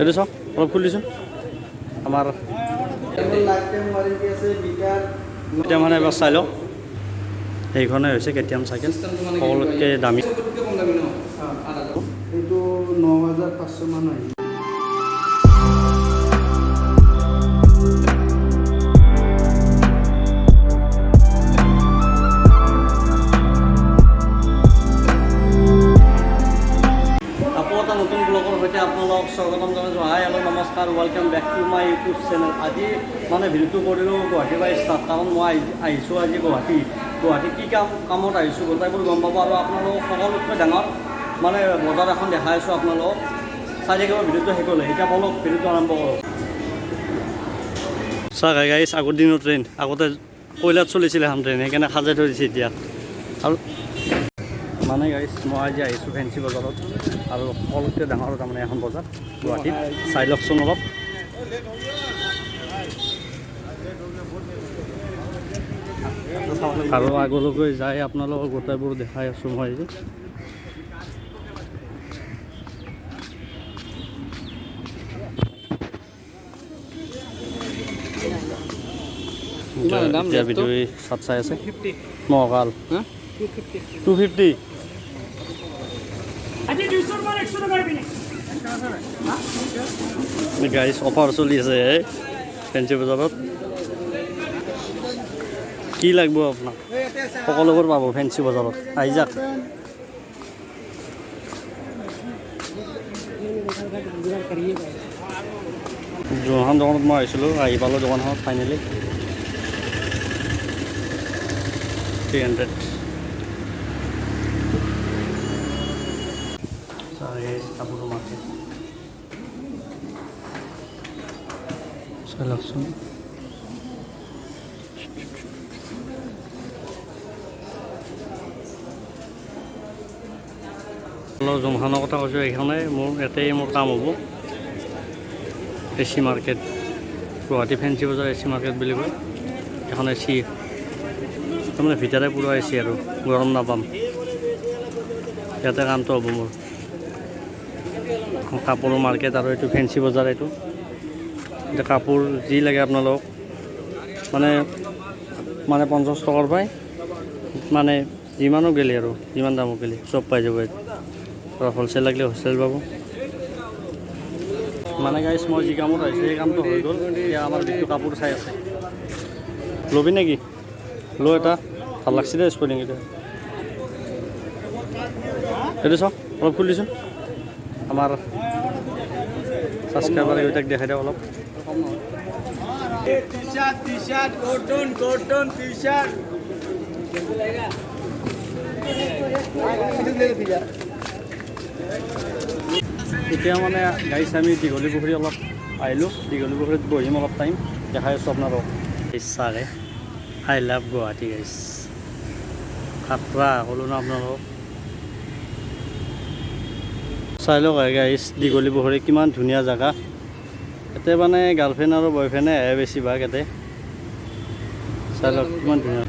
এইটো চাওক অলপ খুলিছোঁ আমাৰ এতিয়া মানে এবাৰ চাই লওক সেইখনে হৈছে কেটিএম চাইকেল সকলোতকৈ দামী এইটো 9,500 মান হয় নতুন ব্লগৰ সৈতে আপোনালোকক স্বাগতম জনাইছোঁ। হাই হেল্ল' নমস্কাৰ, welcome back to my YouTube channel. আজি মানে ভিডিঅ'টো কৰিলোঁ গুৱাহাটীৰ পৰা ষ্টাৰ্ট, কাৰণ মই আহিছোঁ আজি গুৱাহাটী কি কামত আহিছোঁ গোটেইবোৰ গম পাব। আৰু আপোনালোকক সকলোতকৈ ডাঙৰ মানে বজাৰ এখন দেখাই আছোঁ আপোনালোকক, চাই থাকিব ভিডিঅ'টো শেষ হ'লে। এতিয়া বলক ভিডিঅ'টো আৰম্ভ কৰোঁ। চাওক গাইছ, আগৰ দিনৰ ট্ৰেইন, আগতে কয়লাত চলিছিলে এখন ট্ৰেইন, সেইকাৰণে সাজাই থৈ দিছে এতিয়া। আৰু মানে গাইছ মই আজি আহিছোঁ ফেঞ্চি বজাৰত, আৰু সকলোতকৈ ডাঙৰ তাৰমানে এখন বজাৰ গুৱাহাটীত, চাই লওকচোন অলপ। আৰু আগলৈকে যাই আপোনালোকক গোটেইবোৰ দেখাই আছোঁ মই। এতিয়া ভিডিঅ' চাট চাই আছে মহাকাল 250 গাইছ অফাৰ চলি আছে ফেঞ্চি বজাৰত। কি লাগিব আপোনাক সকলোবোৰ পাব ফেঞ্চি বজাৰত, আহি যাওক। যোনখন দোকানত মই আহিছিলোঁ, আহি পালোঁ দোকানখনত ফাইনেলি। 300 কাপোৰৰ মাৰ্কেট চাই লওকচোন। যোনখনৰ কথা কৈছোঁ এইখনে এতেই মোৰ কাম হ'ব। এচি মাৰ্কেট, গুৱাহাটী ফেঞ্চি বজাৰ এচি মাৰ্কেট বুলি কয়। এখন এচি তাৰমানে ভিতৰে পূৰা এচি, আৰু গৰম নাপাম, ইয়াতে কামটো হ'ব মোৰ। কাপোৰৰ মাৰ্কেট আৰু এইটো ফেঞ্চি বজাৰ। এইটো এতিয়া কাপোৰ যি লাগে আপোনালোকক মানে 50 টকাৰ পাই মানে যিমানো গেলি আৰু যিমান দামত গেলি চব পাই যাব। আৰু হ'লচেল লাগিলে হ'লচেল পাব। মানে গাইছ মই যি কামত আহিছোঁ সেই কামটো হৈ গ'ল। এতিয়া আমাৰ যিটো কাপোৰ চাই আছে, ল'বি নেকি? লৈ এটা ভাল লাগছে দেই স্পৰ্টিং এটা। এইটো চাওক অলপ খুলিছোঁ আমাৰ ছাবস্ক্ৰাইবাৰ কেইটাক দেখাই দিয়ক অলপ। এতিয়া মানে গাইছ আমি দীঘলী পুখুৰী অলপ আহিলোঁ, দীঘলী পুখুৰীত বহিম অলপ টাইম, দেখাই আছোঁ আপোনালোকক। ইচ্ছাৰে আই লাভ গুৱাহাটী গাইছ, খাতৰা ক'লোঁ না আপোনালোকক। চাই লওক গাইছ দীঘলী পুখুৰী কিমান ধুনীয়া জেগা। ইয়াতে মানে গাৰ্লফ্ৰেণ্ড আৰু বয়ফ্ৰেণ্ডে আহে বেছিভাগ ইয়াতে। চাই লওক কিমান ধুনীয়া।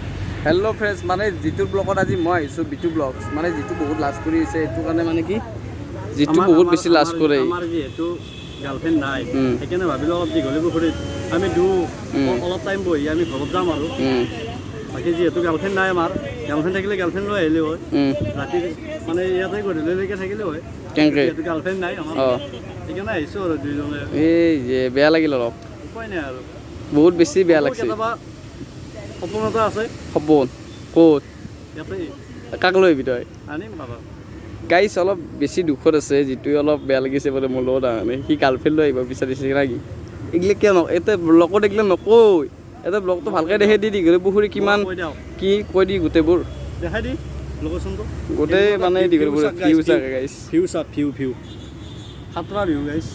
হেল্ল' ফ্ৰেণ্ডছ, মানে যিটো ব্লগত আজি মই আহিছোঁ বিটু ব্লগ, মানে যিটো বহুত লাজ কৰি আছে, এইটো কাৰণে মানে কি যিটো বহুত বেছি লাজ কৰে। আমাৰ যিহেতু গাৰ্লফ্ৰেণ্ড নাই, সেইকাৰণে ভাবিলোঁ অলপ দীঘলী পুখুৰীত আমি অলপ টাইম বহি আমি ঘৰত যাম আৰু। বাকী যিহেতু গাৰ্লফ্ৰেণ্ড নাই আমাৰ, গাৰ্লফ্ৰেণ্ড থাকিলে গাৰ্লফ্ৰেণ্ড লৈ আহিলে হয়, ৰাতি মানে ইয়াতে গধূলিলৈকে থাকিলে হয়। যিহেতু গাৰ্লফ্ৰেণ্ড নাই আমাৰ, সেইকাৰণে আহিছোঁ আৰু দুইজনে। এই যে বেয়া লাগিল অলপ, উপায় নাই আৰু বহুত বেছি বেয়া লাগিছে। কেতিয়াবা সপোন এটা আছে। সপোন ক'ত? ইয়াতে। কাক লৈ আহিবি তই? আনিম বাবা। গাইছ অলপ বেছি দুখত আছে, যিটোৱে অলপ বেয়া লাগিছে বোলে মোৰ লগত আনে। সি গাৰ্লফ্ৰেণ্ড লৈ আহিব বিচাৰিছে নেকি? এইগিলা কিয় এতিয়া ব্লগত এইগিলা নকয়, এটা ব্লগটো ভালকৈ দেখে দি দীঘলী পুখুৰী কিমান কি কৈ দি গোটেইবোৰ দেখাই দি লোকেশ্যনটো গোটেই মানে দীঘলী পুখুৰী ভিউ চাগে গাইছ, ভিউ সাতটা ভিউ গাইছ।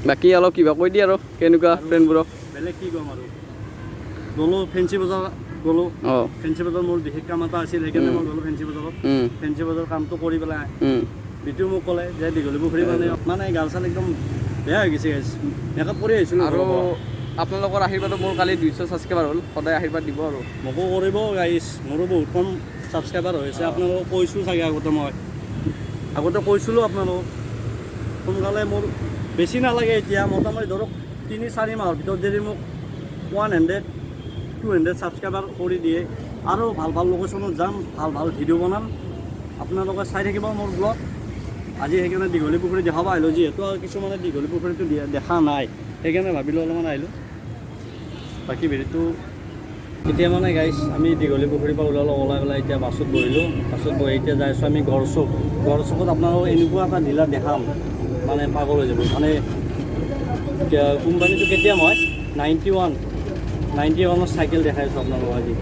বাকী অলপ কিবা কৈ দি আৰু কেনেকুৱা ফ্ৰেণ্ডবোৰক। বেলেগ কি ক'ম আৰু, গ'লোঁ ফেঞ্চি বজাৰ গ'লোঁ। ফেঞ্চি বজাৰ মোৰ বিশেষ কাম এটা আছিল, সেইকাৰণে মই গ'লোঁ ফেঞ্চি বজাৰত। ফেঞ্চি বজাৰ কামটো কৰি পেলাই বিটু মোক ক'লে যে দীঘলী পুখুৰী মানে গাল চাল একদম বেয়া হৈ গৈছে গাইছ, মেকআপ কৰি আহিছিলোঁ। আৰু আপোনালোকৰ আশীৰ্বাদত মোৰ কালি 200 ছাবস্ক্ৰাইবাৰ হ'ল, সদায় আশীৰ্বাদ দিব আৰু মোকো কৰিব গাইছ। মোৰো বহুত কম ছাবস্ক্ৰাইবাৰ হৈছে, আপোনালোকক কৈছোঁ চাগে আগতে কৈছিলোঁ আপোনালোকক। সোনকালে মোৰ বেছি নালাগে এতিয়া মোটামুটি ধৰক 3-4 মাহৰ ভিতৰত যদি মোক 100-200 ছাবস্ক্ৰাইবাৰ কৰি দিয়ে আৰু ভাল ভাল লোকেশ্যনত যাম, ভাল ভাল ভিডিঅ' বনাম, আপোনালোকে চাই থাকিব মোৰ ব্লগ। আজি সেইকাৰণে দীঘলী পুখুৰী দেখাব আহিলোঁ, যিহেতু কিছুমানে দীঘলী পুখুৰীটো দেখা নাই, সেইকাৰণে ভাবিলোঁ অলপমান আহিলোঁ। বাকী ভিডিঅ'টো এতিয়া মানে গাইছ আমি দীঘলী পুখুৰীৰ পৰা ওলাই পেলাই এতিয়া বাছত বহিলোঁ। বাছত বহি এতিয়া যাই আছোঁ আমি গড়চুক। গড়চুকত আপোনালোকক এনেকুৱা এটা ডিলাৰ দেখাম, মানে পাগল হৈ যাব। মানে কোম্পানীটো কেতিয়া মই 91ৰ চাইকেল দেখাই আছোঁ আপোনালোকক আজি।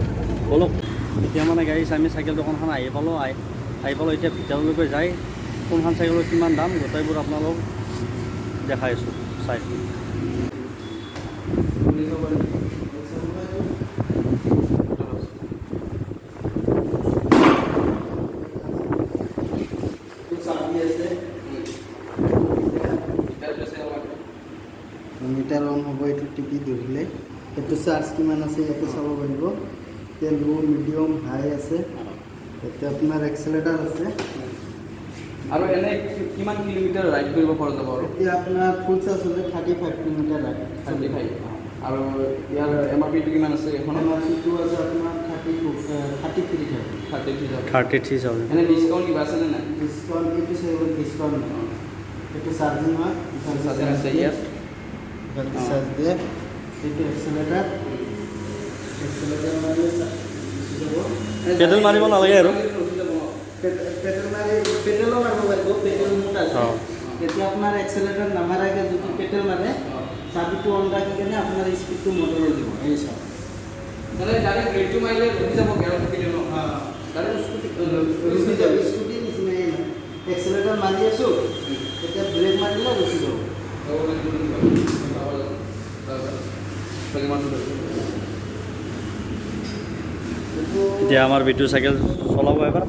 বলক এতিয়া মানে গাড়ী আমি চাইকেল দোকানখন আহি পালোঁ এতিয়া ভিতৰলৈকে যাই কোনখন চাইকেলৰ কিমান দাম গোটেইবোৰ আপোনালোকক দেখাই আছোঁ চাই। মিটাৰ অন হ'ব, এইটো টিপি ধৰিলে এইটো চাৰ্জ কিমান আছে ইয়াতে চাব পাৰিব। এতিয়া ল' মিডিয়াম হাই আছে, এতিয়া আপোনাৰ এক্সেলেটাৰ আছে। আৰু এনে কিমান কিলোমিটাৰ ৰাইড কৰিব পৰা যাব? আৰু এতিয়া আপোনাৰ ফুল চাৰ্জ হ'লে 35 কিলোমিটাৰ ৰাইড। 35 আৰু ইয়াৰ MRPটো কিমান আছে? এখন MRPটো আছে আপোনাৰ 33,000 এনে ডিছকাউণ্ট কিবা আছেনে নাই? ডিছকাউণ্ট এইটো চাই ডিছকাউণ্ট নহয়, এইটো চাৰ্জিং হয়, চাৰ্জিং আছে ইয়াত। চাৰ্জ দিয়ে। এইটো এক্সেলেটাৰ মাৰিলে পেডেল মাৰিব নালাগে আৰু পেডেল মাৰিব পাৰিব, পেডেল মুড আছে। তেতিয়া আপোনাৰ এক্সেলেটাৰ নামাৰাকে যদি পেডেল মাৰে চাবিটো অন ৰাখি কিনে আপোনাৰ স্পীডটো মটৰৰ দিব। এই চাওক মানে ডাইৰেক্ট ব্ৰেকটো মাৰিলে ৰখি যাব, গেৰত থাকিলে ন? ডাইৰেক্ট ৰখি যাব, স্কুটিৰ নিচিনাই নহয়। এক্সেলেটাৰ মাৰি আছোঁ, তেতিয়া ব্ৰেক মাৰিলে ৰখি যাব। এতিয়া আমাৰ বিটু চাইকেল চলাব এবাৰ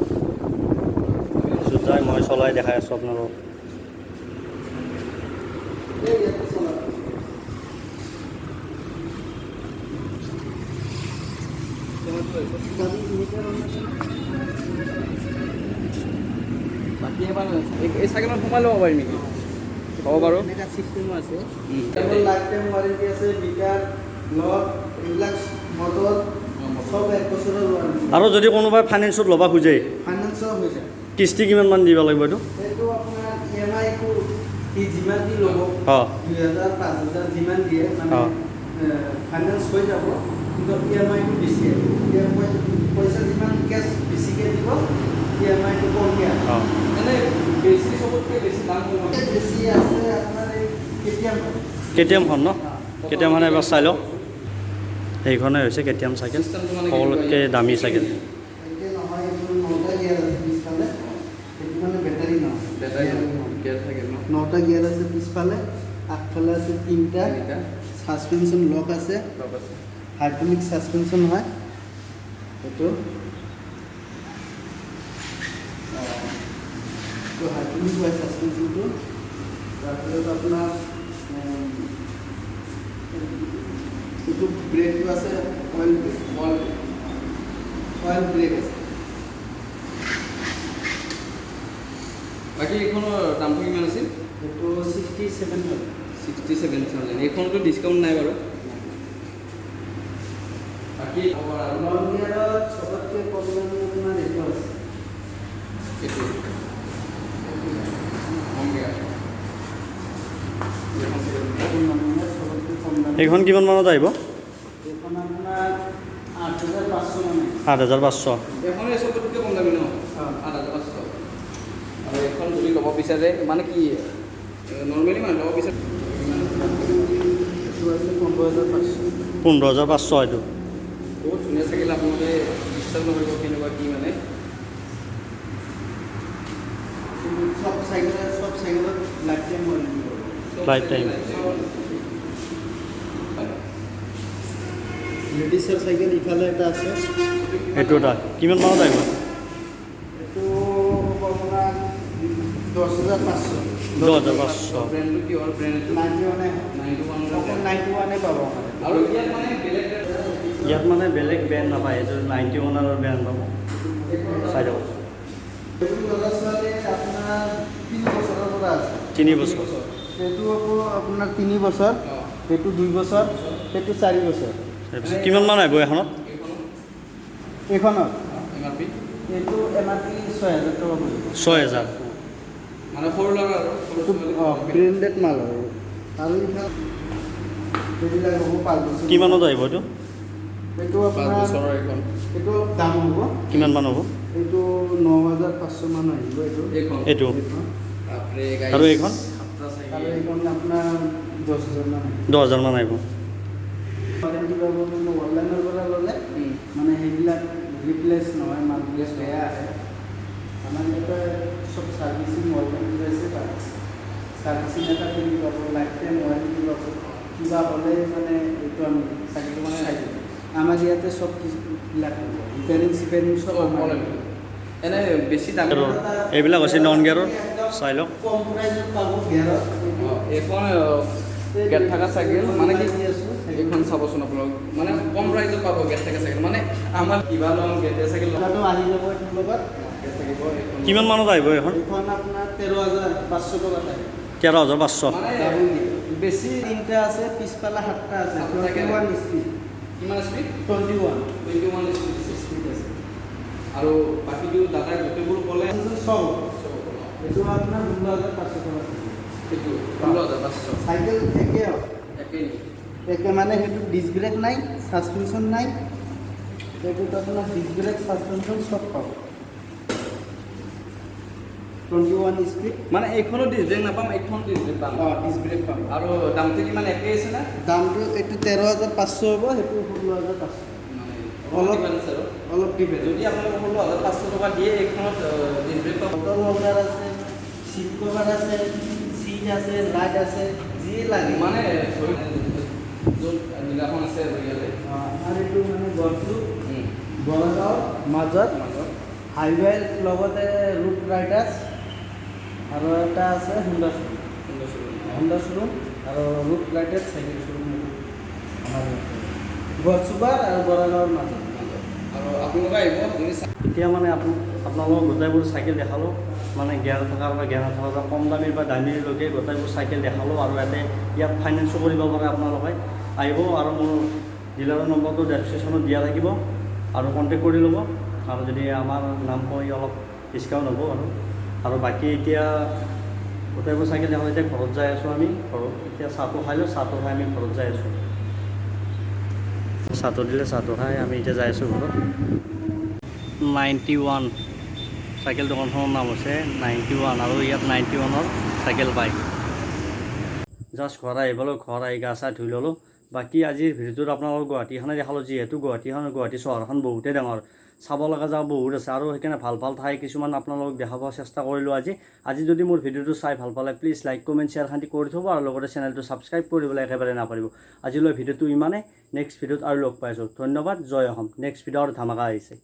যাই মই চলাই দেখাই আছোঁ আপোনালোকক। বাকী এবাৰ এই চাইকেলত সোমাই ল'ব পাৰিম নেকি? হ'ব বাৰু। এনেকুৱা চিষ্টেমো আছে, লাইফ টাইম ৱাৰেণ্টি আছে, মিটাৰ লক এইবিলাক মটৰ চব 1 বছৰৰ ৱাৰেণ্টি। আৰু যদি কোনোবাই ফাইনেন্সত ল'ব খোজে ফাইনেন্সৰ হৈ যায়। কিস্তি কিমানমান দিব লাগিব এইটো? এইটো আপোনাৰ EMI-টো যিমান দি ল'ব, 2,000 5,000 যিমান দিয়ে মানে ফাইনেন্স হৈ যাব, কিন্তু EMI-টো বেছি আহিব। পইচা যিমান কেছ বেছিকৈ দিব, EMI-টো কমকৈ আহে। এনে বেছি চবতকৈ বেছি দাম বেছি আছে আপোনাৰ এই KTM-খন ন? KTM-খন এবাৰ চাই লওক। সেইখনে হৈছে KTM চাইকেল, সকলোতকৈ দামী চাইকেল। এনেকৈ নহয়, এইটো 9টা গিয়াৰ আছে পিছফালে, সেইটো মানে বেটাৰী নহয়, গিয়াৰ থাকে ন? 9টা গিয়াৰ আছে পিছফালে, আগফালে আছে 3টা, ছাছপেনশ্যন লক আছে, হাইড্ৰলিক ছাছপেনশ্যন হয় এইটো। হাইড্ৰলিক হয় ছাছপেনশ্যনটো। তাৰপিছত আপোনাৰ এইটো ব্ৰেকটো আছে অইল ব্ৰেক আছে। বাকী এইখনৰ দামটো কিমান আছিল? এইটো 67,000। 67,000। এইখনতো ডিছকাউণ্ট নাই বাৰু। বাকী লং গিয়াৰত চবতকৈ কম দামী আপোনাৰ এইটো আছে, এইটো কম গিয়াৰ। চবতকৈ কম দামী। এইখন কিমান মানত আহিব? এইখন আপোনাৰ 8,500 মানে। 8,500। এইখনে চবতকৈ কম দামী ন? 8,500। আৰু এইখন যদি ল'ব বিচাৰে মানে কি নৰ্মেলি মানে ল'ব বিচাৰে এইটো আছে 15,500। 15,500 এইটো। বহুত ধুনীয়া চাইকেল, আপোনালোকে বিশ্বাস নকৰিব কেনেকুৱা কি মানে। সব চাইকেলত life time warranty. Life time. লেডিছৰ চাইকেল ইফালে এটা আছে, এইটো এটা কিমান মানত আহিব? এইটো আপোনাৰ 10,500। 10,500। ব্ৰেণ্ডটো কিহৰ ব্ৰেণ্ড? 91 পাব। আৰু ইয়াত মানে বেলেগ ইয়াত মানে বেলেগ ব্ৰেণ্ড নাপায়, এইটো 91ৰ ব্ৰেণ্ড পাব। চাই যাব। ল'ৰা ছোৱালী আপোনাৰ 3 বছৰৰ পৰা আছে। 3 বছৰ এইটো আকৌ আপোনাৰ 3 বছৰ, সেইটো 2 বছৰ, সেইটো 4 বছৰ। তাৰপিছত কিমান মান আহিব এখনত? এইখনত MRP এইটো MRP 6,000 টকা পৰিব। 6,000 মানে সৰু ল'ৰা আৰু এইটো ব্ৰেণ্ডেড মাল হয় আৰু এইবিলাক এইবিলাক হ'ব 5 বছৰ। কিমানত আহিব এইটো? এইটো 5 আপোনাৰ বছৰৰ এইখন এইটো অলপ দাম হ'ব। কিমান মান হ'ব? এইটো 9,500 মান আহিব এইটো। এইখন এইটো এইখন। বাপৰে আৰু এইখন আৰু এইখন আপোনাৰ 10,000 মান আহিব। 10,000 মান আহিব। ৱাৰেণ্টি পাব কিন্তু অনলাইনৰ পৰা ল'লে মানে সেইবিলাক ৰিপ্লেচ নহয়, মালবিলাক বেয়া আহে। আমাৰ ইয়াতে চব ছাৰ্ভিচিং ৱাৰেণ্টি আছে তাত। ছাৰ্ভিচিং এটা ফ্ৰী পাব, লাইফ টাইম ৱাৰেণ্টি পাব। কিবা হ'লে মানে এইটো আমি চাইকেলটো মানে চাই দিওঁ। আমাৰ ইয়াতে চব কিছুবিলাক ৰিপেয়াৰিং চিপেয়াৰিং চব আমাৰ এনে বেছি দাম আৰু এইবিলাক হৈছে নন গিয়াৰৰ, চাই লওক। কম প্ৰাইজত পাব গিয়াৰত। এইখন গেট থকা চাইকেল মানে কি এইখন চাবচোন আপোনালোক মানে কম প্ৰাইজত পাব গেট থকা চাইকেল মানে আমাৰ কিবা ল'ম গেট চাইকেল কথাটো আহি যাব এইটোৰ লগত। গেট থাকিব এইখন কিমান মানত আহিব এইখন? এইখন আপোনাৰ 13,500 টকা থাকে। 13,500 ডাবল গিয়াৰ। বেছি 3টা আছে, পিছফালে 7টা আছে। 21 স্পীড। কিমান স্পীড? 21 স্পীড আছে আৰু বাকীটো দাদাই গোটেইবোৰ ক'লে চব এইটো আপোনাৰ 16,500 টকা থাকে। সেইটো 16,500 চাইকেল একে হয়। একেই একে মানে সেইটো ডিস্ক ব্ৰেক নাই, ছাছপেনশ্যন নাই। এইটোত আপোনাৰ ডিস্ক ব্ৰেক, ছাছপেনশ্যন চব পাব। 21 স্পীড। মানে এইখনো ডিছ ব্ৰেক নাপাম, এইখন ডিছ ব্ৰেক পাম ডিস্ক ব্ৰেক পাব। আৰু দামটো কিমান একেই আছে না দামটো এইটো 13,500 হ'ব, সেইটো 16,500। মানে অলপ ডিফাৰেঞ্চ আৰু অলপ ডিফাৰেঞ্চ। যদি আপোনালোকে 16,500 টকা দিয়ে এইখনত ডিছ ব্ৰেক পাব বটল হোল্ডাৰ আছে, চিট কভাৰ আছে, চিট আছে, লাইট আছে, যি লাগে মানে য'ত নীলাখন আছে আৰু ইয়াতে আৰু এইটো মানে গড়চুক বৰগাঁৱৰ মাজত হাইৱেৰ লগতে ৰুট ৰাইডাৰ্ছ আৰু এটা আছে হুণ্ডা শ্ব'ৰুম আৰু ৰুট ৰাইডাৰ্ছ চাইকেল শ্ব'ৰুম আমাৰ গড়চুকৰ আৰু বৰগাঁৱৰ মাজত। আৰু আপোনালোকে আহিব যদি এতিয়া মানে আপোনালোকক গোটেইবোৰ চাইকেল দেখালোঁ, মানে গিয়াৰ থকা বা গিয়াৰ নথকা কম দামীৰ বা দামীলৈকে গোটেইবোৰ চাইকেল দেখালোঁ। আৰু ইয়াত ফাইনেন্সো কৰিব পাৰে আপোনালোকে। আহিব আৰু মোৰ ডিলাৰৰ নম্বৰটো ডেছক্ৰিপশ্যনত দিয়া থাকিব আৰু কণ্টেক্ট কৰি ল'ব। আৰু যদি আমাৰ নাম কৈ অলপ ডিছকাউণ্ট হ'ব আৰু বাকী এতিয়া গোটেইবোৰ চাইকেল দেখালোঁ। এতিয়া ঘৰত যাই আছোঁ আমি, ঘৰত এতিয়া চাহটো খাই লওঁ, চাহটো খাই আমি ঘৰত যাই আছোঁ। চাহটো দিলে চাহটো খাই আমি এতিয়া যাই আছোঁ ঘৰত। 91 চাইকেল দোকানখনৰ নাম হৈছে 91 আৰু ইয়াত 91ৰ চাইকেল পায়। জাষ্ট ঘৰ আহি পালোঁ, ঘৰ আহি গা চা ধুই ল'লোঁ। বাকী আজিৰ ভিডিঅ'টোত আপোনালোকৰ গুৱাহাটীখনে দেখালোঁ। যিহেতু গুৱাহাটী চহৰখন বহুতেই ডাঙৰ, চাব লগা জাগা বহুত আছে আৰু সেইকাৰণে ভাল ভাল ঠাই কিছুমান আপোনালোকক দেখাব চেষ্টা কৰিলোঁ আজি যদি মোৰ ভিডিঅ'টো চাই ভাল পালে প্লিজ লাইক কমেণ্ট শ্বেয়াৰ খান্তি কৰি থ'ব আৰু লগতে চেনেলটো ছাবস্ক্ৰাইব কৰিবলৈ একেবাৰে নাপাহৰিব। আজিলৈ ভিডিঅ'টো ইমানেই, নেক্সট ভিডিঅ'ত আৰু লগ পাইছোঁ। ধন্যবাদ, জয় অসম। নেক্সট ভিডিঅ' আৰু ধামাকা আহিছে।